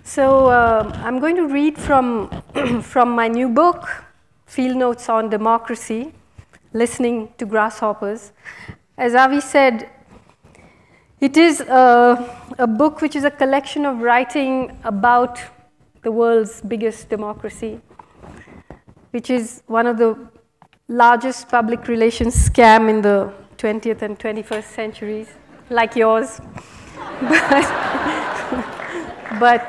So I'm going to read from, from my new book, Field Notes on Democracy, Listening to Grasshoppers. As Avi said, it is a book which is a collection of writing about the world's biggest democracy, which is one of the largest public relations scam in the 20th and 21st centuries, like yours. But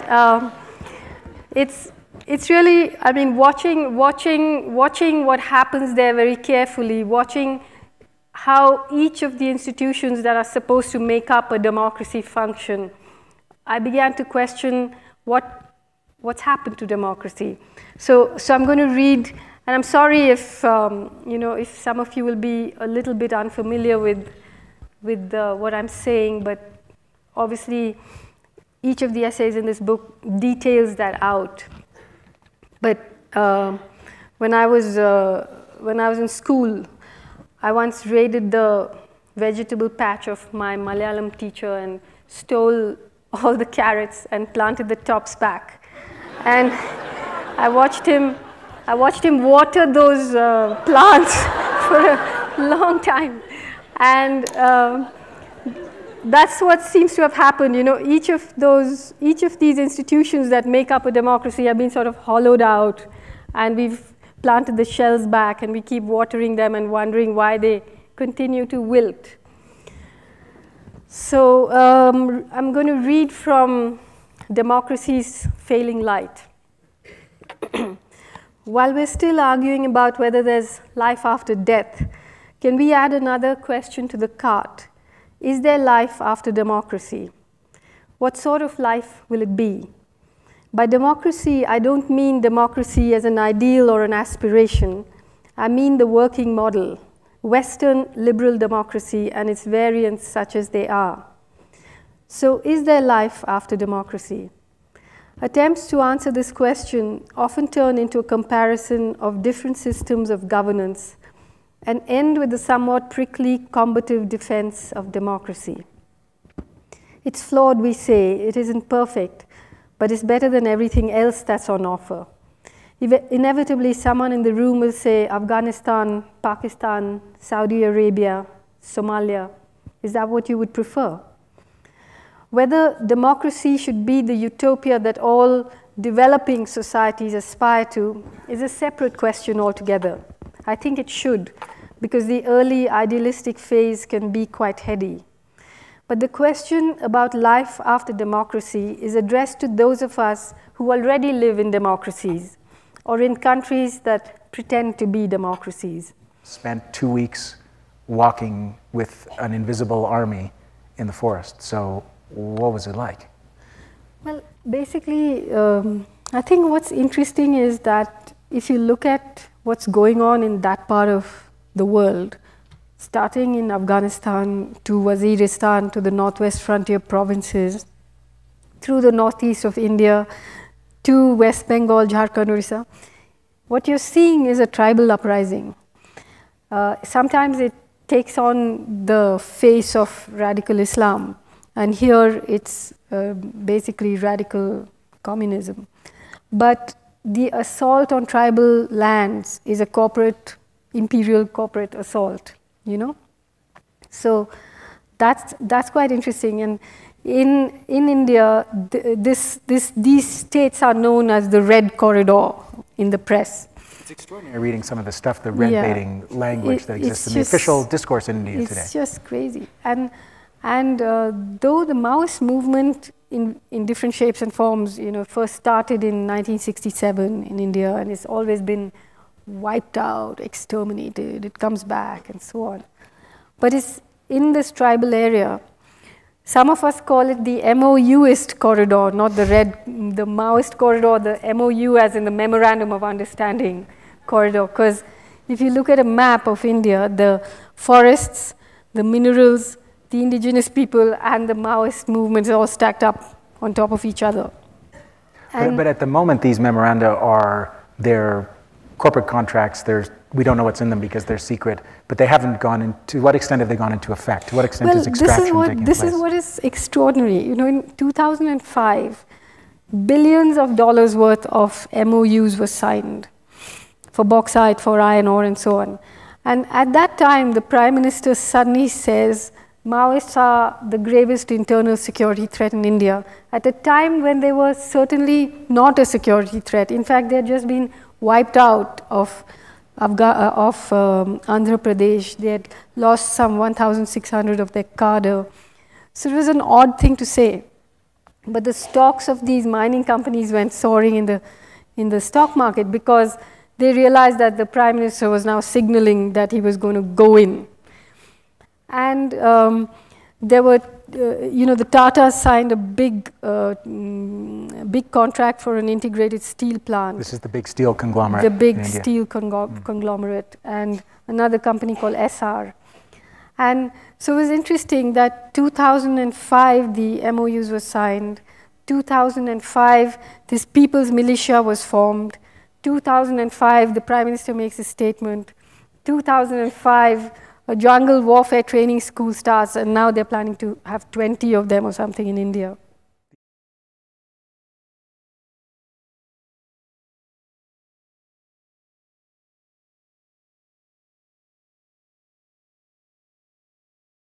it's really, I mean, watching what happens there very carefully, watching how each of the institutions that are supposed to make up a democracy function, I began to question what's happened to democracy. So I'm going to read, and I'm sorry if if some of you will be a little bit unfamiliar with what I'm saying, but obviously each of the essays in this book details that out. But when I was in school, I once raided the vegetable patch of my Malayalam teacher and stole all the carrots and planted the tops back. And I watched him water those plants for a long time. And that's what seems to have happened. You know, each of these institutions that make up a democracy have been sort of hollowed out, and we've planted the shells back, and we keep watering them and wondering why they continue to wilt. So I'm going to read from Democracy's Failing Light. While we're still arguing about whether there's life after death, can we add another question to the cart? Is there life after democracy? What sort of life will it be? By democracy, I don't mean democracy as an ideal or an aspiration. I mean the working model, Western liberal democracy and its variants such as they are. So is there life after democracy? Attempts to answer this question often turn into a comparison of different systems of governance and end with the somewhat prickly combative defense of democracy. It's flawed, we say, it isn't perfect, but it's better than everything else that's on offer. Inevitably, someone in the room will say Afghanistan, Pakistan, Saudi Arabia, Somalia. Is that what you would prefer? Whether democracy should be the utopia that all developing societies aspire to is a separate question altogether. I think it should, because the early idealistic phase can be quite heady. But the question about life after democracy is addressed to those of us who already live in democracies or in countries that pretend to be democracies. Spent 2 weeks walking with an invisible army in the forest. So what was it like? Well, basically, I think what's interesting is that if you look at what's going on in that part of the world, starting in Afghanistan to Waziristan to the northwest frontier provinces, through the northeast of India to West Bengal, Jharkhand, Orissa, what you're seeing is a tribal uprising. Sometimes it takes on the face of radical Islam, and here it's basically radical communism. But the assault on tribal lands is a imperial corporate assault, you know? So that's quite interesting. And in India, these states are known as the Red Corridor in the press. It's extraordinary reading some of the stuff, the red-baiting language that exists in the official discourse in India today. It's just crazy. And though the Maoist movement in different shapes and forms, you know, first started in 1967 in India, and it's always been wiped out, exterminated, it comes back, and so on. But it's in this tribal area. Some of us call it the MOUist corridor, not the Maoist corridor, the MOU as in the Memorandum of Understanding corridor. Because if you look at a map of India, the forests, the minerals, the indigenous people, and the Maoist movements are all stacked up on top of each other. But at the moment, these memoranda are their corporate contracts. We don't know what's in them because they're secret, but they haven't gone into, to what extent have they gone into effect? To what extent is extraction taking place? This is what is extraordinary. You know, in 2005, billions of dollars worth of MOUs were signed for bauxite, for iron ore, and so on. And at that time, the Prime Minister suddenly says, Maoists are the gravest internal security threat in India, at a time when they were certainly not a security threat. In fact, they had just been wiped out of Andhra Pradesh. They had lost some 1,600 of their cadre. So it was an odd thing to say. But the stocks of these mining companies went soaring in the stock market because they realized that the Prime Minister was now signaling that he was going to go in. And there were, the Tatas signed a big contract for an integrated steel plant. This is the big steel conglomerate. The big steel conglomerate, and another company called SR. And so it was interesting that 2005, the MOUs were signed. 2005, this People's Militia was formed. 2005, the Prime Minister makes a statement. 2005, a jungle warfare training school starts, and now they're planning to have 20 of them or something in India.